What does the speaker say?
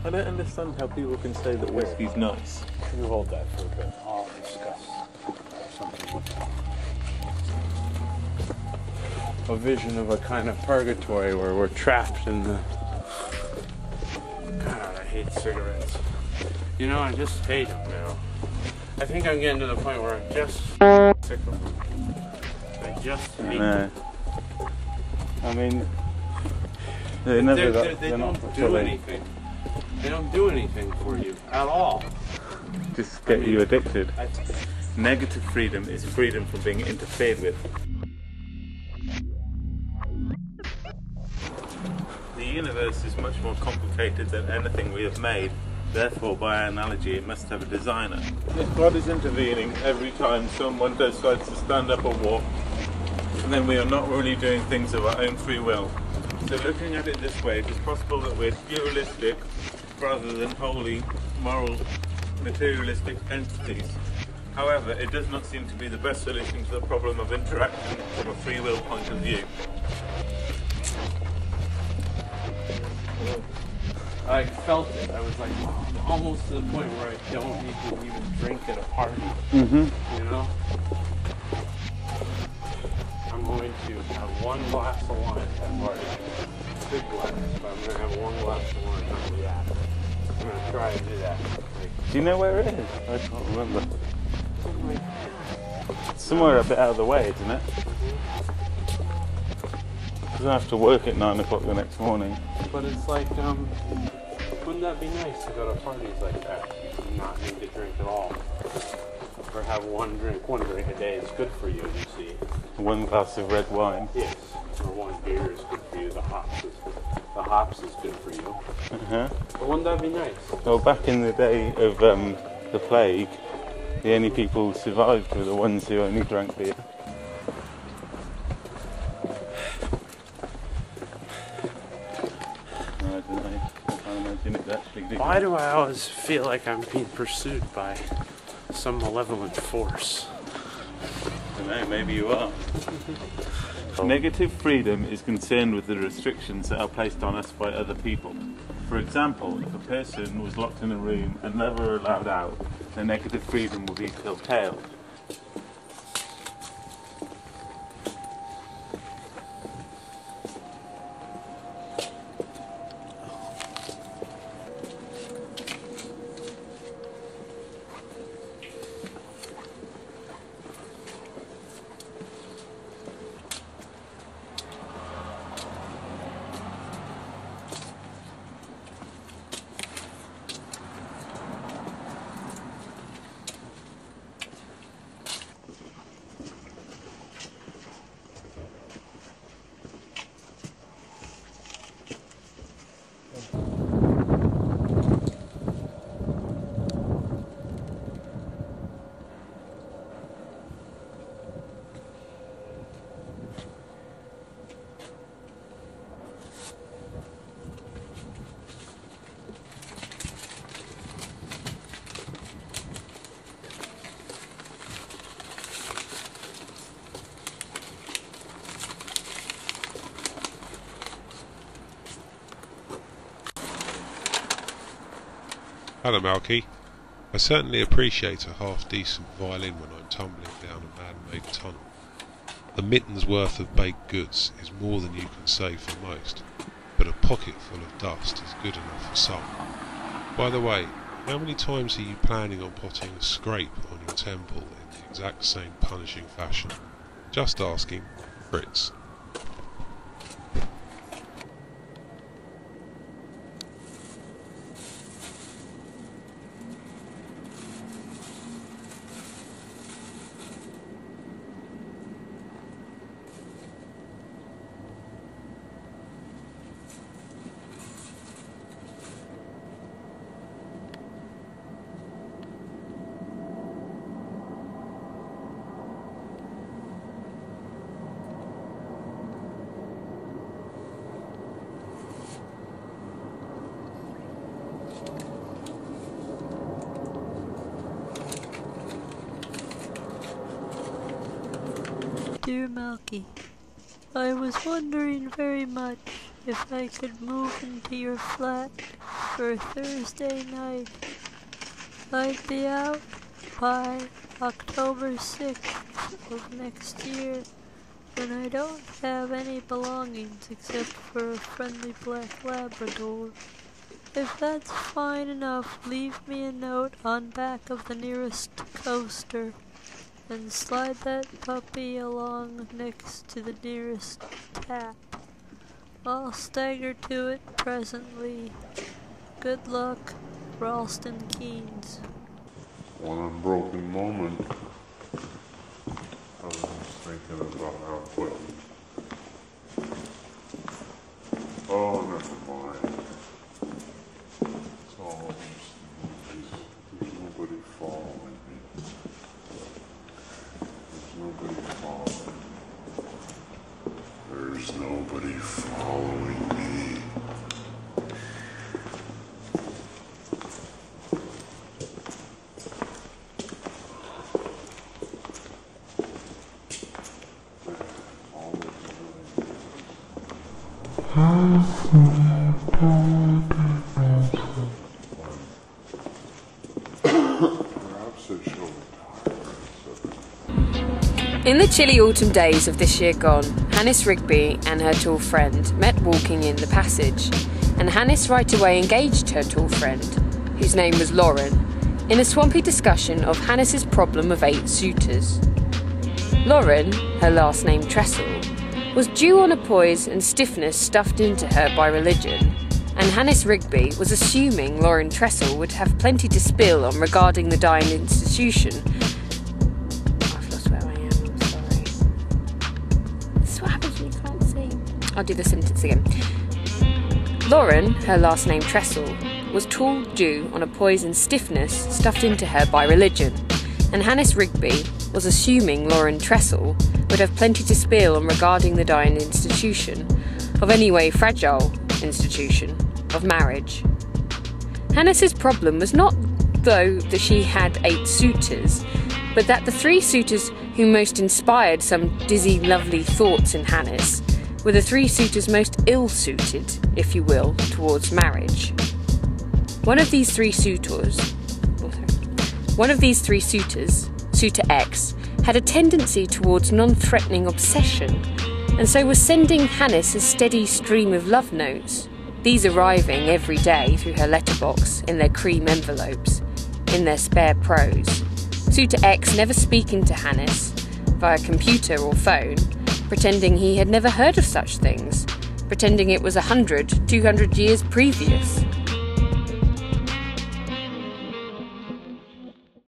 I don't understand how people can say that whiskey's nice. You hold that for a bit. I'll discuss something with you. A vision of a kind of purgatory where we're trapped in the... God, I hate cigarettes. You know, I just hate them now. I think I'm getting to the point where I'm just sick of them. I just hate them. I mean, they don't do anything. They don't do anything for you at all. Just get you addicted. Negative freedom is freedom from being interfered with. The universe is much more complicated than anything we have made. Therefore, by analogy, it must have a designer. If God is intervening every time someone decides to stand up or walk, then we are not really doing things of our own free will. So looking at it this way, it is possible that we're dualistic rather than wholly moral, materialistic entities. However, it does not seem to be the best solution to the problem of interaction from a free will point of view. I felt it. I was like almost to the point where I don't need to even drink at a party. You know? I'm going to have one glass of wine at that party. Big glass, but I'm going to have one glass of wine on the app. I'm going to try to do that. Do you know where it is? I can't remember. It's somewhere a bit out of the way, isn't it? Because I have to work at 9 o'clock the next morning. But it's like, wouldn't that be nice to go to parties like that and not need to drink at all? Or have one drink a day is good for you, you see. One glass of red wine. Yes, or one beer is good for you. The hops is good for you. But wouldn't that be nice? Well, back in the day of the plague, the only people who survived were the ones who only drank beer. I don't know. I can't imagine it actually did. Why do I always feel like I'm being pursued by some malevolent force? I don't know, maybe you are. Negative freedom is concerned with the restrictions that are placed on us by other people. For example, if a person was locked in a room and never allowed out, their negative freedom would be curtailed. Hello Malky. I certainly appreciate a half-decent violin when I'm tumbling down a man-made tunnel. A mitten's worth of baked goods is more than you can say for most, but a pocket full of dust is good enough for some. By the way, how many times are you planning on potting a scrape on your temple in the exact same punishing fashion? Just asking, Fritz. Dear Malky, I was wondering very much if I could move into your flat for Thursday night. I'd be out by October 6th of next year, when I don't have any belongings except for a friendly black Labrador. If that's fine enough, leave me a note on back of the nearest coaster, and slide that puppy along next to the nearest tap. I'll stagger to it presently. Good luck, Ralston Keynes. One unbroken moment. I was just thinking about how quick. Oh, never mind. It's all there's nobody following me. There's nobody following. There's nobody following me. In the chilly autumn days of this year gone, Hannis Rigby and her tall friend met walking in the passage, and Hannis right away engaged her tall friend, whose name was Lauren, in a swampy discussion of Hannis's problem of 8 suitors. Lauren, her last name Tressel, was due on a poise and stiffness stuffed into her by religion, and Hannis Rigby was assuming Lauren Tressel would have plenty to spill on regarding the dying institution. I've lost where I am, I'm sorry. This is what happens when you can't see. I'll do the sentence again. Lauren, her last name Tressel, was tall due on a poise and stiffness stuffed into her by religion, and Hannis Rigby was assuming Lauren Tressel would have plenty to spill on regarding the dying institution, of anyway fragile institution, of marriage. Hannis's problem was not, though, that she had 8 suitors, but that the 3 suitors who most inspired some dizzy, lovely thoughts in Hannis were the 3 suitors most ill-suited, if you will, towards marriage. One of these three suitors, Suitor X, had a tendency towards non-threatening obsession, and so was sending Hannis a steady stream of love notes, these arriving every day through her letterbox in their cream envelopes, in their spare prose. Suitor X never speaking to Hannis, via computer or phone, pretending he had never heard of such things, pretending it was 100, 200 years previous.